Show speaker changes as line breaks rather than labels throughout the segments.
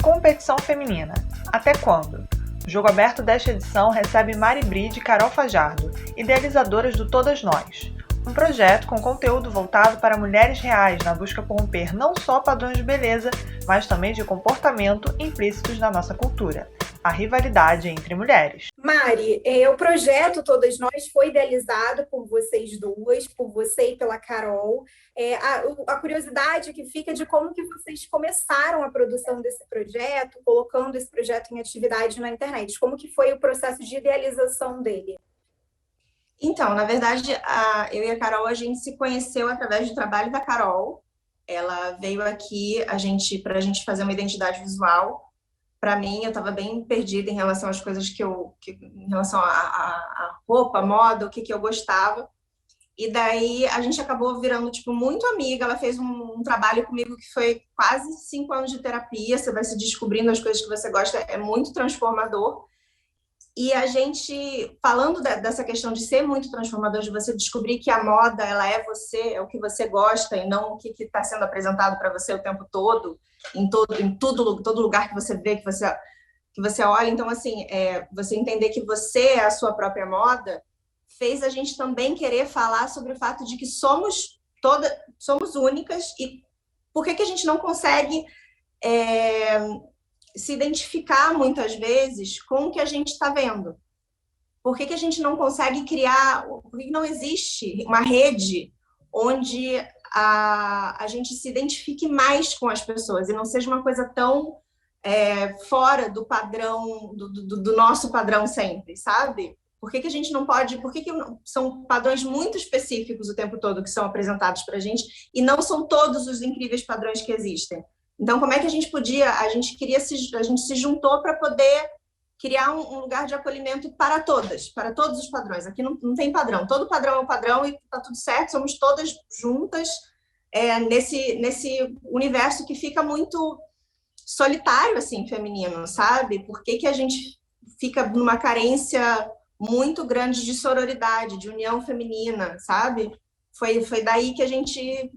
Competição feminina. Até quando? O Jogo Aberto desta edição recebe Mari Bride e Carol Fajardo, idealizadoras do Todas Nós, um projeto com conteúdo voltado para mulheres reais na busca por romper não só padrões de beleza, mas também de comportamento implícitos na nossa cultura, a rivalidade entre mulheres.
Mari, o projeto Todas Nós foi idealizado por vocês duas, por você e pela Carol. A curiosidade que fica de como que vocês começaram a produção desse projeto, colocando esse projeto em atividade na internet. Como que foi o processo de idealização dele?
Então, na verdade, eu e a Carol, a gente se conheceu através do trabalho da Carol. Ela veio aqui para a gente fazer uma identidade visual. Para mim, eu estava bem perdida em relação às coisas em relação à roupa, à moda, o que eu gostava. E daí a gente acabou virando muito amiga. Ela fez um trabalho comigo que foi quase 5 anos de terapia. Você vai se descobrindo as coisas que você gosta, é muito transformador. E a gente, falando dessa questão de ser muito transformador, de você descobrir que a moda, ela é você, é o que você gosta e não o que está sendo apresentado para você o tempo todo, em todo lugar que você vê, que você olha. Então, assim, você entender que você é a sua própria moda, fez a gente também querer falar sobre o fato de que somos únicas e por que a gente não consegue se identificar muitas vezes com o que a gente está vendo. Por que a gente não consegue criar, por que não existe uma rede onde a gente se identifique mais com as pessoas e não seja uma coisa tão fora do padrão, do nosso padrão sempre, sabe? Por que a gente não pode, são padrões muito específicos o tempo todo que são apresentados para a gente e não são todos os incríveis padrões que existem? Então, como é que a gente se juntou para poder criar um lugar de acolhimento para todos os padrões. Aqui não tem padrão, todo padrão é um padrão e está tudo certo, somos todas juntas nesse universo que fica muito solitário, assim, feminino, sabe? Por que a gente fica numa carência muito grande de sororidade, de união feminina, sabe? Foi daí que a gente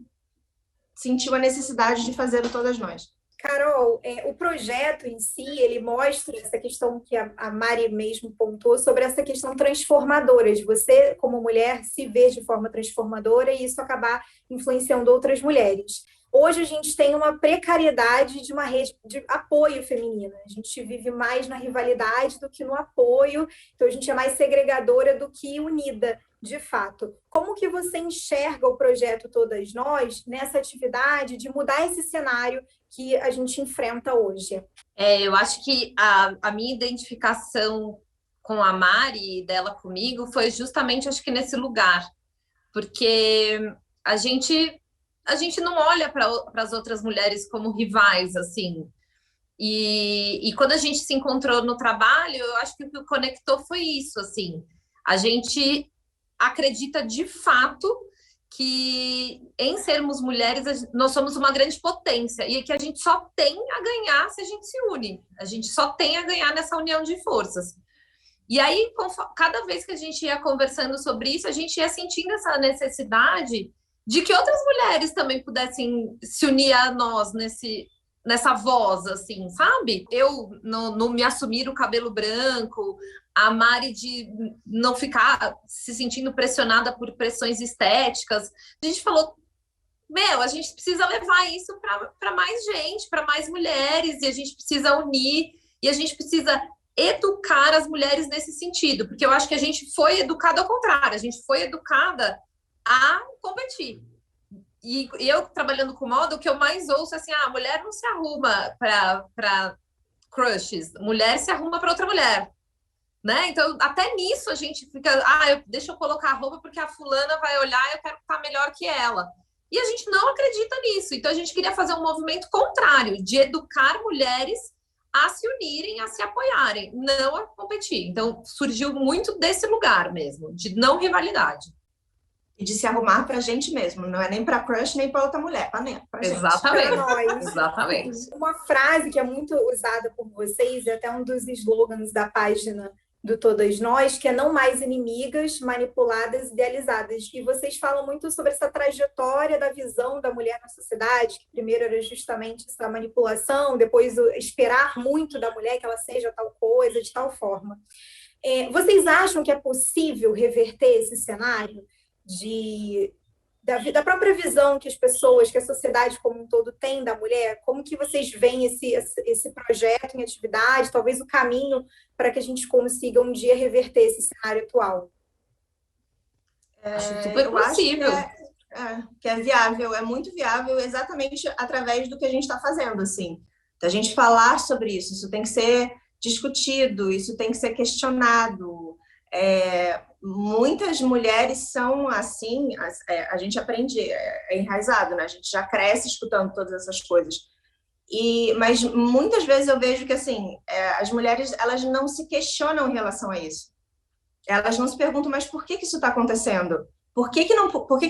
sentiu a necessidade de fazer o Todas Nós.
Carol, o projeto em si, ele mostra essa questão que a Mari mesmo pontuou sobre essa questão transformadora, de você, como mulher, se ver de forma transformadora e isso acabar influenciando outras mulheres. Hoje a gente tem uma precariedade de uma rede de apoio feminina. A gente vive mais na rivalidade do que no apoio, então a gente é mais segregadora do que unida, de fato. Como que você enxerga o projeto Todas Nós nessa atividade de mudar esse cenário que a gente enfrenta hoje?
Eu acho que a minha identificação com a Mari, dela comigo, foi justamente, acho que nesse lugar. Porque a gente não olha para as outras mulheres como rivais, assim. E quando a gente se encontrou no trabalho, eu acho que o que conectou foi isso, assim. A gente acredita de fato que em sermos mulheres nós somos uma grande potência e que a gente só tem a ganhar se a gente se une. A gente só tem a ganhar nessa união de forças. E aí, cada vez que a gente ia conversando sobre isso, a gente ia sentindo essa necessidade de que outras mulheres também pudessem se unir a nós nessa voz, assim, sabe? Eu não me assumir o cabelo branco, a Mari de não ficar se sentindo pressionada por pressões estéticas. A gente falou, a gente precisa levar isso para mais gente, para mais mulheres, e a gente precisa unir, e a gente precisa educar as mulheres nesse sentido, porque eu acho que a gente foi educada ao contrário, a gente foi educada a competir. E eu, trabalhando com moda, o que eu mais ouço é assim, a mulher não se arruma para crushes, mulher se arruma para outra mulher, né? Então, até nisso a gente fica, deixa eu colocar a roupa porque a fulana vai olhar e eu quero estar melhor que ela. E a gente não acredita nisso. Então, a gente queria fazer um movimento contrário, de educar mulheres a se unirem, a se apoiarem, não a competir. Então, surgiu muito desse lugar mesmo, de não rivalidade.
E de se arrumar pra gente mesmo, não é nem pra crush, nem pra outra mulher, pra gente.
Exatamente. Exatamente.
Uma frase que é muito usada por vocês, é até um dos slogans da página do Todas Nós, que é Não Mais Inimigas, Manipuladas, Idealizadas. E vocês falam muito sobre essa trajetória da visão da mulher na sociedade, que primeiro era justamente essa manipulação, depois o esperar muito da mulher que ela seja tal coisa, de tal forma. Vocês acham que é possível reverter esse cenário da própria visão que as pessoas, que a sociedade como um todo tem da mulher? Como que vocês veem esse projeto em atividade, talvez o caminho para que a gente consiga um dia reverter esse cenário atual?
Acho super possível.
Que é viável, é muito viável, exatamente através do que a gente está fazendo, assim. Da gente falar sobre isso, isso tem que ser discutido, isso tem que ser questionado. Muitas mulheres são assim, a gente aprende, é enraizado, né? A gente já cresce escutando todas essas coisas. Mas muitas vezes eu vejo que assim, as mulheres, elas não se questionam em relação a isso. Elas não se perguntam, mas por que isso está acontecendo? Por que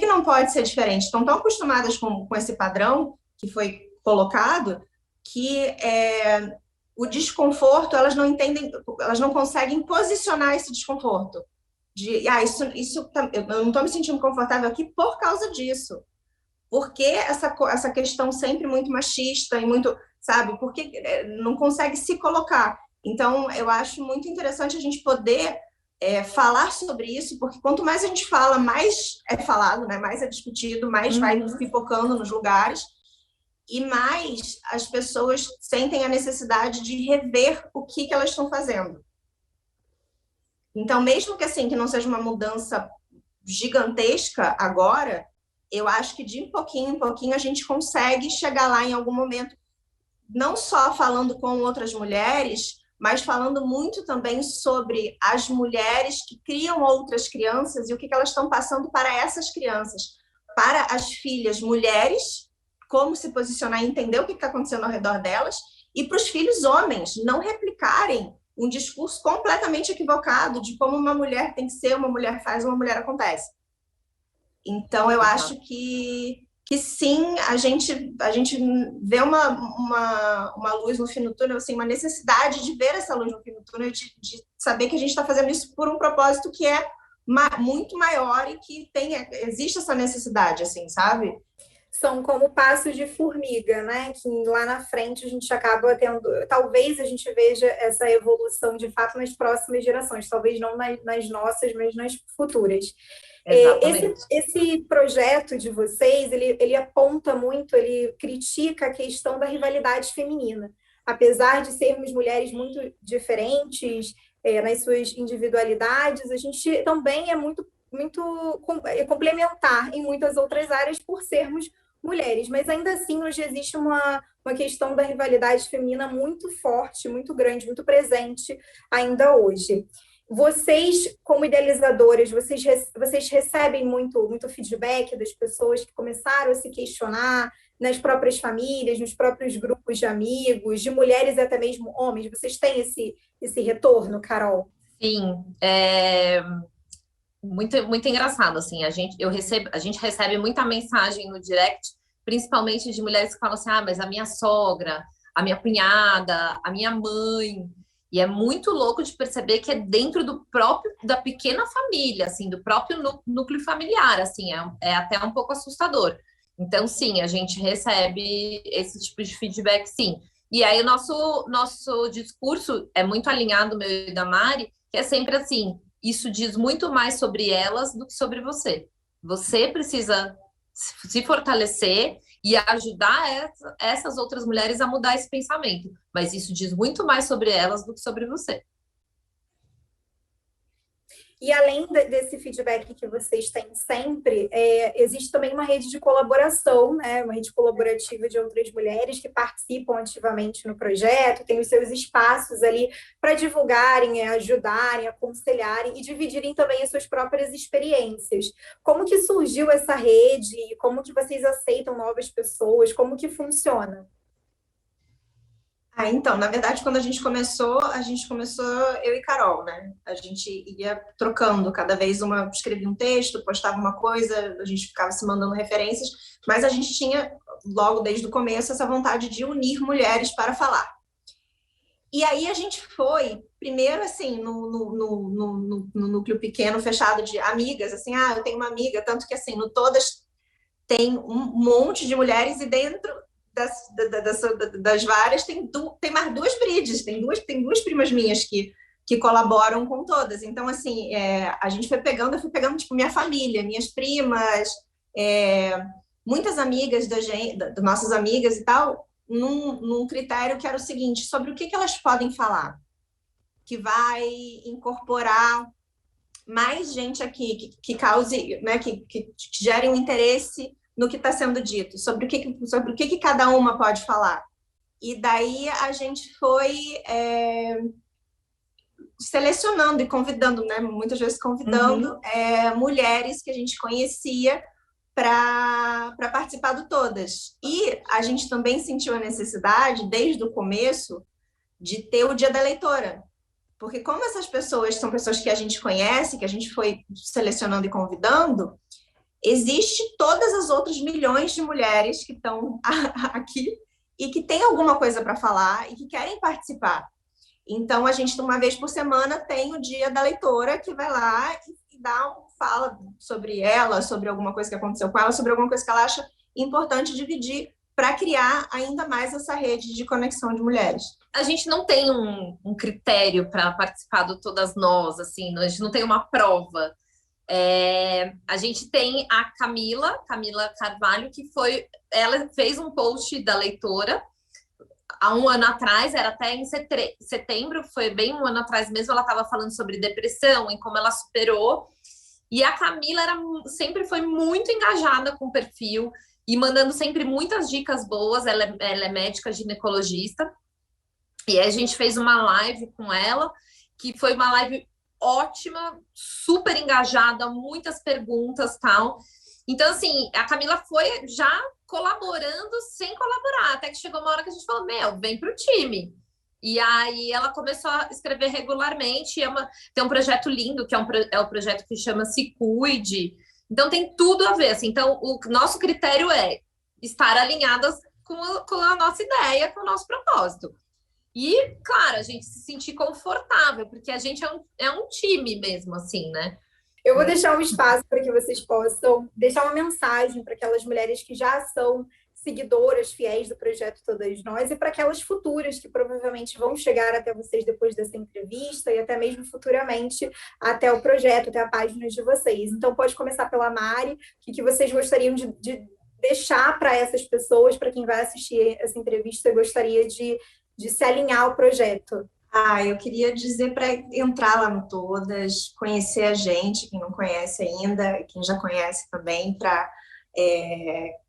não pode ser diferente? Estão tão acostumadas com esse padrão que foi colocado que o desconforto, elas não entendem, elas não conseguem posicionar esse desconforto. Eu não estou me sentindo confortável aqui por causa disso. Por que essa questão sempre muito machista e muito, sabe? Porque não consegue se colocar. Então, eu acho muito interessante a gente poder falar sobre isso, porque quanto mais a gente fala, mais é falado, né? Mais é discutido, mais vai pipocando nos lugares, e mais as pessoas sentem a necessidade de rever o que elas estão fazendo. Então, mesmo que assim, que não seja uma mudança gigantesca agora, eu acho que de pouquinho em pouquinho a gente consegue chegar lá em algum momento, não só falando com outras mulheres, mas falando muito também sobre as mulheres que criam outras crianças e o que elas estão passando para essas crianças, para as filhas mulheres, como se posicionar e entender o que está acontecendo ao redor delas, e para os filhos homens não replicarem um discurso completamente equivocado de como uma mulher tem que ser, uma mulher faz, uma mulher acontece. Então, eu acho que sim, a gente vê uma luz no fim do túnel, assim, uma necessidade de ver essa luz no fim do túnel, de saber que a gente está fazendo isso por um propósito que é muito maior e que existe essa necessidade, assim, sabe?
São como passos de formiga, né? Que lá na frente a gente acaba tendo... Talvez a gente veja essa evolução de fato nas próximas gerações, talvez não nas nossas, mas nas futuras. Esse projeto de vocês, ele aponta muito, ele critica a questão da rivalidade feminina. Apesar de sermos mulheres muito diferentes nas suas individualidades, a gente também é muito complementar em muitas outras áreas por sermos mulheres, mas ainda assim hoje existe uma questão da rivalidade feminina muito forte, muito grande, muito presente ainda hoje. Vocês, como idealizadoras, vocês recebem muito feedback das pessoas que começaram a se questionar nas próprias famílias, nos próprios grupos de amigos, de mulheres e até mesmo homens? Vocês têm esse retorno, Carol?
Sim, muito engraçado, assim, a gente recebe muita mensagem no direct, principalmente de mulheres que falam assim, mas a minha sogra, a minha cunhada, a minha mãe, e é muito louco de perceber que é dentro da pequena família, assim, do próprio núcleo familiar, assim, é até um pouco assustador. Então, sim, a gente recebe esse tipo de feedback, sim. E aí o nosso discurso é muito alinhado, meu e da Mari, que é sempre assim, isso diz muito mais sobre elas do que sobre você. Você precisa se fortalecer e ajudar essas outras mulheres a mudar esse pensamento. Mas isso diz muito mais sobre elas do que sobre você.
E além desse feedback que vocês têm sempre, existe também uma rede de colaboração, né? Uma rede colaborativa de outras mulheres que participam ativamente no projeto, tem os seus espaços ali para divulgarem, ajudarem, aconselharem e dividirem também as suas próprias experiências. Como que surgiu essa rede? Como que vocês aceitam novas pessoas? Como que funciona?
Então, na verdade, quando a gente começou eu e Carol, né? A gente ia trocando, cada vez uma escrevia um texto, postava uma coisa, a gente ficava se mandando referências, mas a gente tinha, logo desde o começo, essa vontade de unir mulheres para falar. E aí a gente foi, primeiro, assim, no núcleo pequeno, fechado de amigas, assim, eu tenho uma amiga, tanto que, assim, no Todas tem um monte de mulheres e dentro das várias tem mais duas brides, tem duas primas minhas que colaboram com Todas. Então, assim, a gente eu fui pegando, tipo, minha família, minhas primas, muitas amigas nossas amigas e tal, num critério que era o seguinte, sobre o que elas podem falar, que vai incorporar mais gente aqui, que cause, né, que gere um interesse no que está sendo dito, sobre o que cada uma pode falar. E daí a gente foi selecionando e convidando, né, muitas vezes convidando mulheres que a gente conhecia para participar do Todas. E a gente também sentiu a necessidade, desde o começo, de ter o Dia da Eleitora. Porque como essas pessoas são pessoas que a gente conhece, que a gente foi selecionando e convidando, existe todas as outras milhões de mulheres que estão aqui e que têm alguma coisa para falar e que querem participar. Então, a gente, uma vez por semana, tem o Dia da Leitora, que vai lá e fala sobre ela, sobre alguma coisa que aconteceu com ela, sobre alguma coisa que ela acha importante dividir para criar ainda mais essa rede de conexão de mulheres.
A gente não tem um critério para participar do Todas Nós, assim, a gente não tem uma prova. A gente tem a Camila Carvalho, ela fez um post da leitora há um ano atrás, era até em setembro, foi bem um ano atrás mesmo, ela estava falando sobre depressão e como ela superou. E a Camila sempre foi muito engajada com o perfil e mandando sempre muitas dicas boas. Ela é médica ginecologista. E aí a gente fez uma live com ela, que foi uma live ótima, super engajada, muitas perguntas e tal. Então, assim, a Camila foi já colaborando sem colaborar, até que chegou uma hora que a gente falou, vem pro time. E aí ela começou a escrever regularmente, tem um projeto lindo, que é o projeto que chama Se Cuide. Então, tem tudo a ver, assim. Então, o nosso critério é estar alinhadas com a nossa ideia, com o nosso propósito. E, claro, a gente se sentir confortável, porque a gente é um time mesmo, assim, né?
Eu vou deixar um espaço para que vocês possam deixar uma mensagem para aquelas mulheres que já são seguidoras fiéis do projeto Todas Nós e para aquelas futuras que provavelmente vão chegar até vocês depois dessa entrevista e até mesmo futuramente até o projeto, até a página de vocês. Então, pode começar pela Mari, o que vocês gostariam de deixar para essas pessoas, para quem vai assistir essa entrevista, gostaria de se alinhar ao projeto?
Eu queria dizer para entrar lá no Todas, conhecer a gente, quem não conhece ainda, quem já conhece também, para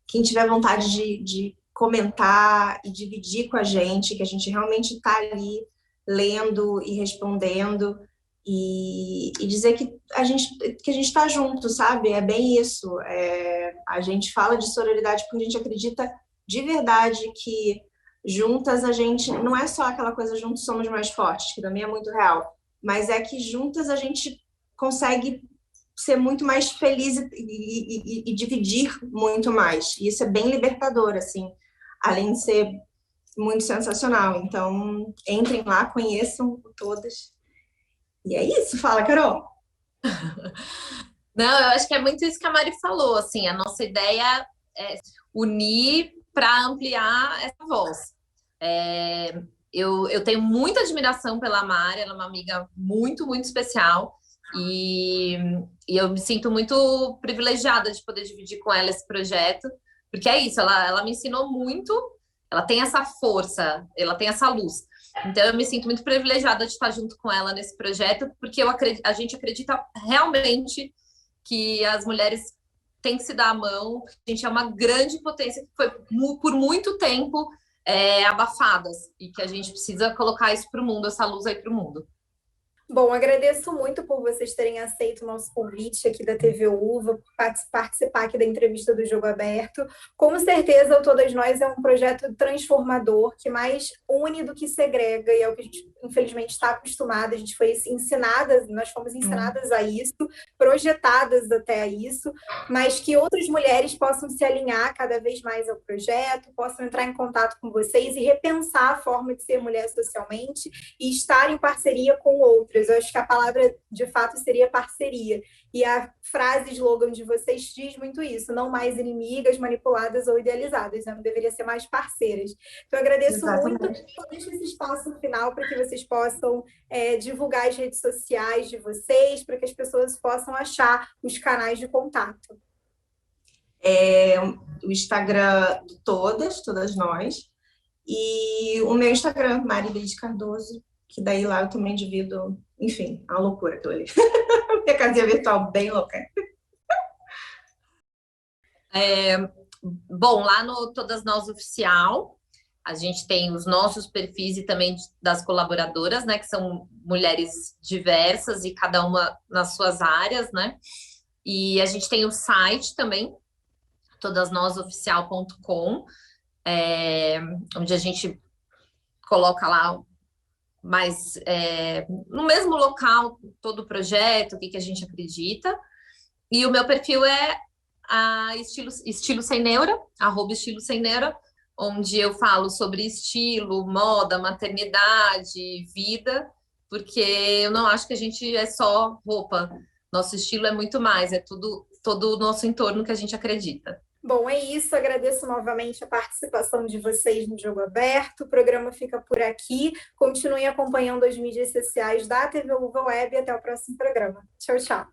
quem tiver vontade de comentar e dividir com a gente, que a gente realmente está ali lendo e respondendo, e dizer que a gente está junto, sabe? É bem isso. A gente fala de sororidade porque a gente acredita de verdade que juntas a gente, não é só aquela coisa juntos somos mais fortes, que também é muito real, mas é que juntas a gente consegue ser muito mais feliz e dividir muito mais. E isso é bem libertador, assim, além de ser muito sensacional. Então, entrem lá, conheçam Todas. E é isso, fala, Carol.
Não, eu acho que é muito isso que a Mari falou, assim, a nossa ideia é unir para ampliar essa voz. Eu tenho muita admiração pela Mari, ela é uma amiga muito, muito especial e eu me sinto muito privilegiada de poder dividir com ela esse projeto, porque é isso, ela me ensinou muito, ela tem essa força, ela tem essa luz. Então, eu me sinto muito privilegiada de estar junto com ela nesse projeto, porque a gente acredita realmente que as mulheres têm que se dar a mão, a gente é uma grande potência que foi por muito tempo abafadas, e que a gente precisa colocar isso para o mundo, essa luz aí para o mundo.
Bom, agradeço muito por vocês terem aceito o nosso convite aqui da TV Uva, por participar aqui da entrevista do Jogo Aberto. Com certeza, o Todas Nós é um projeto transformador, que mais une do que segrega, e é o que infelizmente, está acostumada, a gente foi ensinada, nós fomos ensinadas a isso, projetadas até a isso, mas que outras mulheres possam se alinhar cada vez mais ao projeto, possam entrar em contato com vocês e repensar a forma de ser mulher socialmente e estar em parceria com outras. Eu acho que a palavra, de fato, seria parceria. E a frase slogan de vocês diz muito isso, não mais inimigas, manipuladas ou idealizadas, não deveria ser mais parceiras. Então, eu agradeço
Exatamente.
muito, eu deixo esse espaço final para que vocês possam divulgar as redes sociais de vocês, para que as pessoas possam achar os canais de contato.
O Instagram de todas nós, e o meu Instagram, Mari Bride Cardoso, que daí lá eu também divido, enfim, a loucura que eu ali. Minha casinha virtual bem louca.
Bom, lá no Todas Nós Oficial, a gente tem os nossos perfis e também das colaboradoras, né, que são mulheres diversas e cada uma nas suas áreas, né? E a gente tem o site também, todasnosoficial.com, onde a gente coloca lá mais no mesmo local todo o projeto, o que a gente acredita. E o meu perfil é estilo sem neura, @estilo sem neura, onde eu falo sobre estilo, moda, maternidade, vida, porque eu não acho que a gente é só roupa. Nosso estilo é muito mais, é todo o nosso entorno que a gente acredita.
Bom, é isso. Agradeço novamente a participação de vocês no Jogo Aberto. O programa fica por aqui. Continuem acompanhando as mídias sociais da TV Uva Web e até o próximo programa. Tchau, tchau.